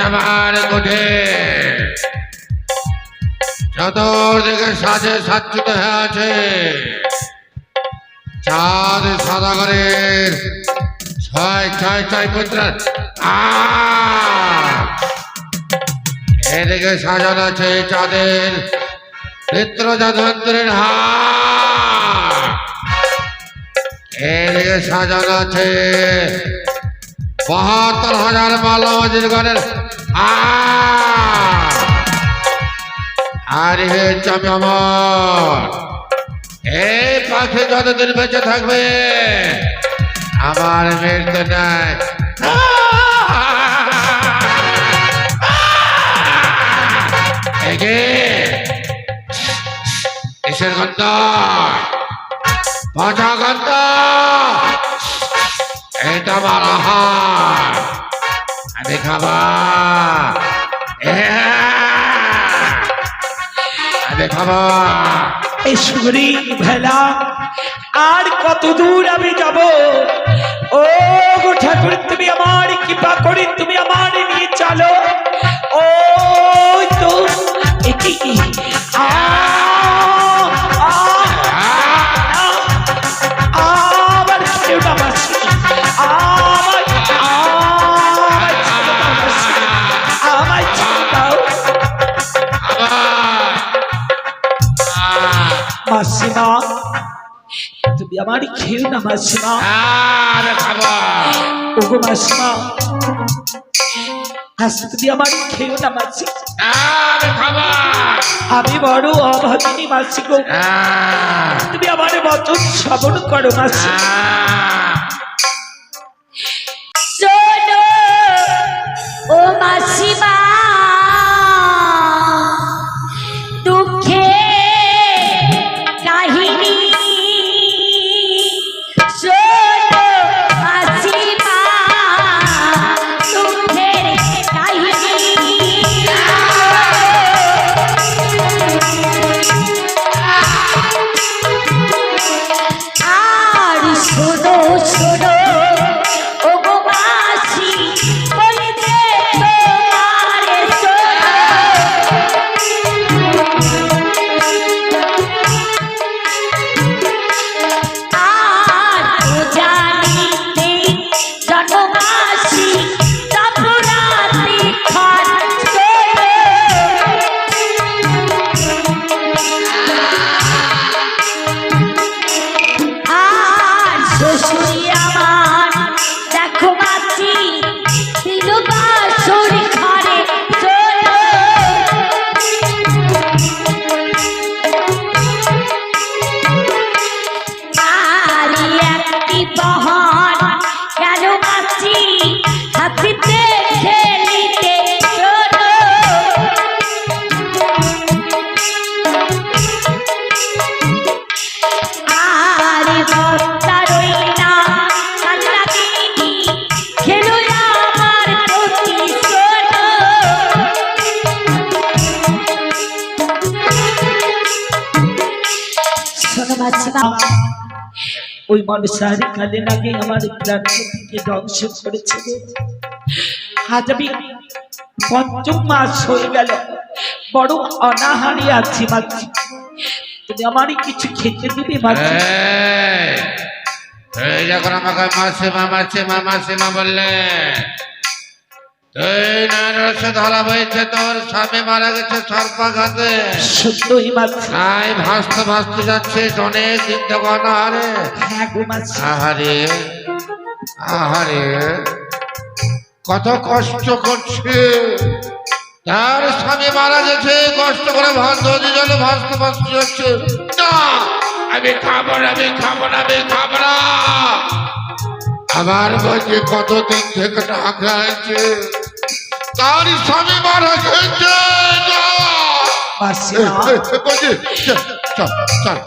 আমার কোঠে চতুর্দিকে সাজে সজ্জিত হয়ে আছে। চাঁদ সাদা ঘরের ছয় ছয় ছয় পুত্র এদিকে সাজানো আছে চাঁদের পিতৃ জাতন্ত্রের হাট। এদিকে সাজানো আছে ৭২,০০০ মাল্যবাজির ঘরের আর হে চামি আমার এই পাখি যতদিন বেঁচে থাকবে আমার মৃত্যু নাই। কিসের গন্ধ? পচা গন্ধ। এটা আমার আহার, আমি খাবা, আমি খাবা। এই সুগরি ভেলা আর কত দূর আমি যাব? ও গো ঠাকুর, তুমি আমার কৃপা করে তুমি আমার নিয়ে চলো। ও তো একি আবার কেউ না বাসি আমায় দাও মাসিমা, তুমি আমার খেও না মাসিমা। ওগো মাসিমা, আজ তুমি আমার খেও না মাসি। আমি বড় অভাগিনী মাসি গো, তুমি আমার বচন শ্রবণ করো মাসি। শোনো ও মাসিমা, দুঃখে কাহিনী। শোনো মাসিমা, দুঃখের কাহিনী। আর শোনো শোনো ও গো মাসি, বলে দে তোমারে শোনো। আর তো জানিতে জন্মাসি তপরাতি খান শোনো। আর শ্বশুরি আমার দেখো মাছি দিল বাসর ঘরে শোনো। আর একটি বহন কেন মাছি হাতিতে খেলিতে শোনো। আর ভক্তা রইনা কান্না দিনি খেলো আমার প্রতি শোনো। শোনো মাসিমা, ওই মানুষের কালে লাগে আমার প্রাণ থেকে ধ্বংস করেছে গো। আজ আমি ৫ম মাস হয়ে গেল, বড় অনাহারে আছি মাছি। তুমি আমারই কিছু খেতে দিবে মাছি? এই যখন আমাকে মাসিমা মাসিমা মাসিমা বললে, তুই নয়নরসে ধরা হয়েছে, তোর স্বামী মারা গেছে সর্পাঘাতে, সত্যই মাছি। তাই ভাসতে ভাসতে যাচ্ছিস অনেক চিন্তা করো। আরে হ্যাঁ গো মাছি। আহারে আহারে কত কষ্ট করছে, তার স্বামী মারা গেছে, কষ্ট করে নদী জলে ভাসতে ভাসতে যাচ্ছে। না, আমি খাবো না, আমি খাবো না, আমি খাবো না। আমার বলছে কতদিন থেকে ঢাকা আছে, তার স্বামী মারা গেছে। মাসিমা, বলছি চল চল চল,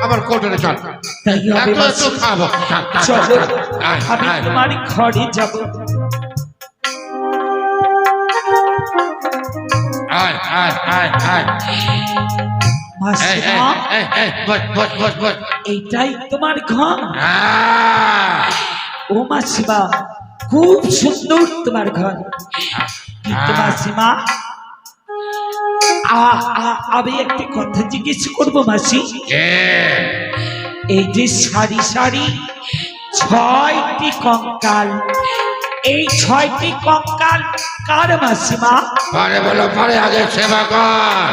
আমার কোটরে চল, তাই হবে একটু মাসি। খাবো। চলো, আমি তোমার ঘরে যাব। আয় আয় আয় আয়, মাসিমা, বস। এইটাই তোমার ঘর? ও মাসিমা, খুব সুন্দর তোমার ঘর, কিন্তু মাসিমা আমি একটি কথা জিজ্ঞেস করবো মাসি। এই যে সারি সারি 6টি কঙ্কাল, এই 6টি কঙ্কাল কার মাসিমা? পারে বলো পারে, আগে সেবা কর,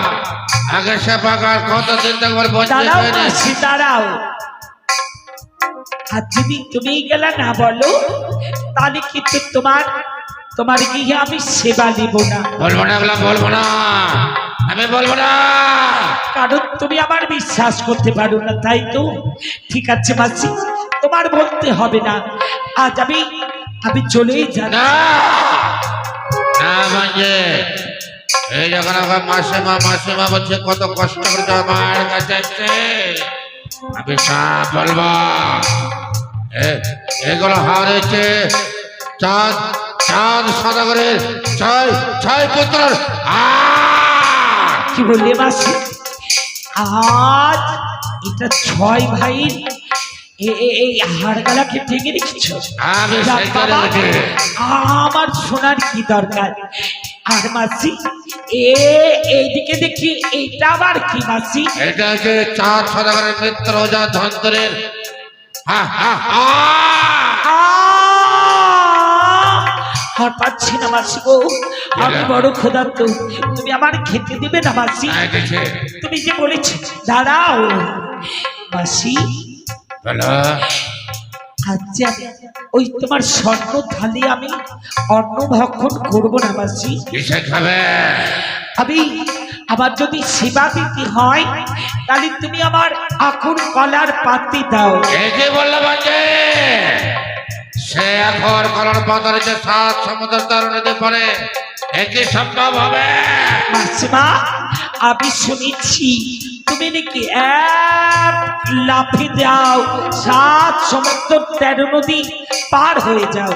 আগে সেবা কর। কতদিন একবার দাঁড়াও বলতে মাসি, দাঁড়াও। আর যদি তুমি গেলে না বলো, তাহলে কিন্তু তোমার গিয়ে আমি সেবা নিব না। বলবো না, এগুলো বলবো না, আমি বলবো না, কারণ তুমি আমার বিশ্বাস করতে পারো না, তাই তো। ঠিক আছে মাসি, তোমার বলতে হবে না। আজ আমি চলেই যাই। না না মানে এই যখন আমার মাসিমা মাসিমা বলছে, কত কষ্ট করে আমার কাছে আসছে, আমি সব বলবো। এগুলো হারিয়েছে চাঁদ চাঁদ সদাগরের 6 পুত্র। কি বললে মাসি? আজ এটা 6 ভাইয়ের এই হাড়গালাকে ঠেকে রেখেছ? আমি যাক সেই বাবা, করে রেখে। আমার সোনার কি দরকার? আর মাসি এইদিকে দেখি, এইটা আবার কি মাসি? এটা হচ্ছে চাঁদ সদাগরের মিত্র ওজা ধন্তরের। আর পাচ্ছি না মাসি গো, আমি বড় ক্ষুধার্ত, তুমি আমার খেতে দেবে না মাসি? তুমি যে বলেছ। দাঁড়াও মাসি, আচ্ছা ওই তোমার স্বর্ণ থালি আমি অন্ন ভক্ষণ করবো না মাসি। আমি আবার যদি সেবা দিতে হয়, তাহলে তুমি আমার আখুর কলার পাতি দাও। বললো বাজে সে এখন কলার পাতা রয়েছে 7 সমুদ্র তরুণীতে পরে, একই সম্ভব হবে? মাসিমা, আমি শুনেছি তুমি নাকি এক লাফে যাও 7 সমুদ্র 13 নদী পার হয়ে যাও,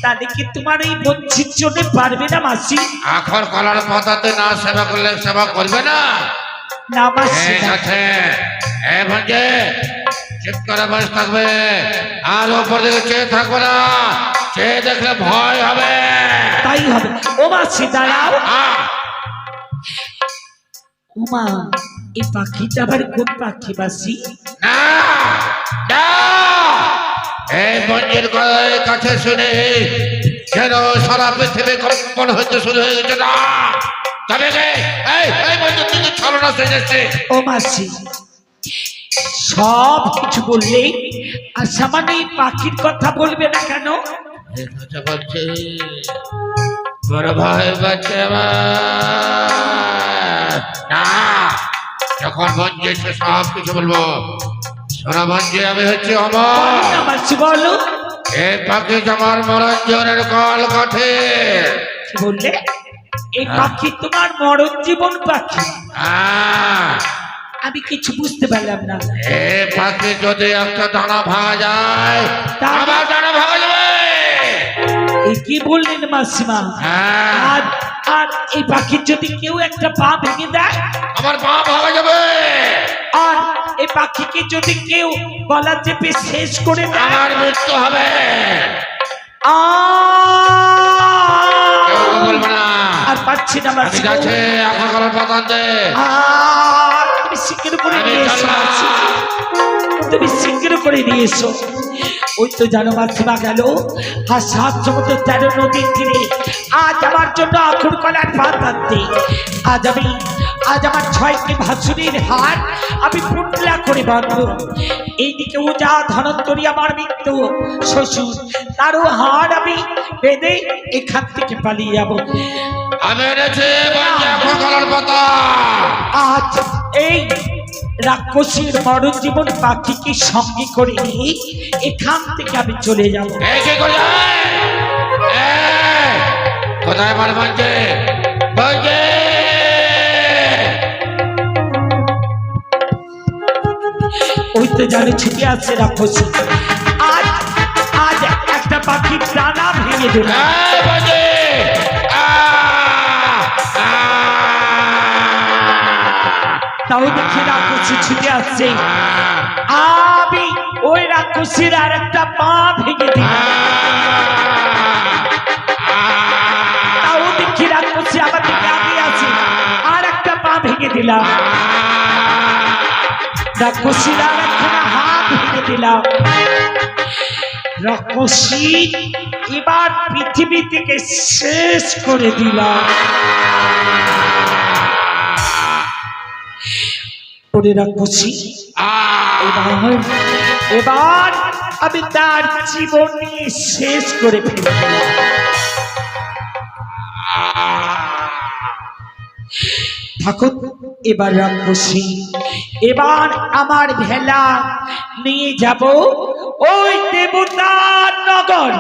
তাহলে কি তোমার এই বঞ্চিত জন্য পারবে না মাসি? এখন কলার পাতাতে না সেবা করলে সেবা করবে না? না মাসি, ঠিক আছে, চুপ করে বসে থাকবে, আর ওপর দিকে চেয়ে থাকবে না, চেয়ে দেখলে ভয় হবে। তাই হবে। ও মাসি দাঁড়াও। ওমা, এই পাখিটা আবার কোন পাখি মাসি? না না, এই মঞ্জির কাছে শুনে যেন সারা পৃথিবী কম্পন হইতে শুরু হয়ে গেছে। না তবে এই মঞ্জির থেকে ছলনা সেজেছে। ও মাসি, সব কিছু বললে আর সামান্য এই পাখির কথা বলবে না কেন? বলছে বড় ভাই বাচ্চা না, যখন মঞ্জে সব কিছু বলবো। সোনা মঞ্জে আমি হচ্ছে অমর। মাসি বলো। এই পাখি আমার মরঞ্জনের কল কাঠে। কি বললে? এই পাখি তোমার মরণ জীবন পাখি? আমি কিছু বুঝতে পারলাম না। এই পাখি যদি একটা দানা ভাঙা যায়, আমার দানা ভাঙা যাবে। এই কি বললেন মাসিমা? আর এই পাখির যদি কেউ একটা পা ভেঙে দেয়, আমার পা ভাঙা যাবে। আর এই পাখিকে যদি কেউ গলা চেপে শেষ করে দেয়, আমার মৃত্যু হবে। বলবো না, আর পাচ্ছি না মাসি। ঠিক আছে, এখন কলার পাতা দে। তুমি শিগগির করে নিয়ে এসো মাসি, তুমি শিগগির করে নিয়ে এসো। ওই তো জানো মাসিমা গেল আর 7 সমুদ্র 13 নদীর তীরে আজ আমার জন্য আখুর কলার পাত আনতে। আজ আমার 6টি ভাসুরের হার আমি পুটলা করে বাঁধবো। এইদিকে ওজা ধনন্তরী আমার মৃত্যু শ্বশুর, তারও হার আমি বেঁধে এখান থেকে পালিয়ে যাবো। আমি এনেছি কলার পাতা। আজ এই রাক্ষসীর মরণ জীবন পাখিকে সঙ্গে করে নিয়ে এখান থেকে আমি চলে যাব। কোথায় আমার মঞ্চে? ওই তো জানে ছুটে আসছে রাক্ষসী। আজ একটা পাখির ডানা ভেঙে দিল। তাও দেখি রাক্ষসী ছুটে আসছে। আমি ওই রাক্ষসীর আর একটা পা ভেঙে দিই। রাক্ষসী আমার দিকে আগিয়ে আছে, আর একটা পা ভেঙে দিলাম। রাক্ষসীর আর একখানা হাত ভেঙে দিলাম। রাক্ষসী এবার পৃথিবী থেকে শেষ করে দিলাম। ওরে রাক্ষসী, এবার আমি তার জীবন নিয়ে শেষ করে ফেলব। ঠাকুর, এবার রাক্ষসী, এবার আমার ভেলা নিয়ে যাব ওই দেবতার নগর।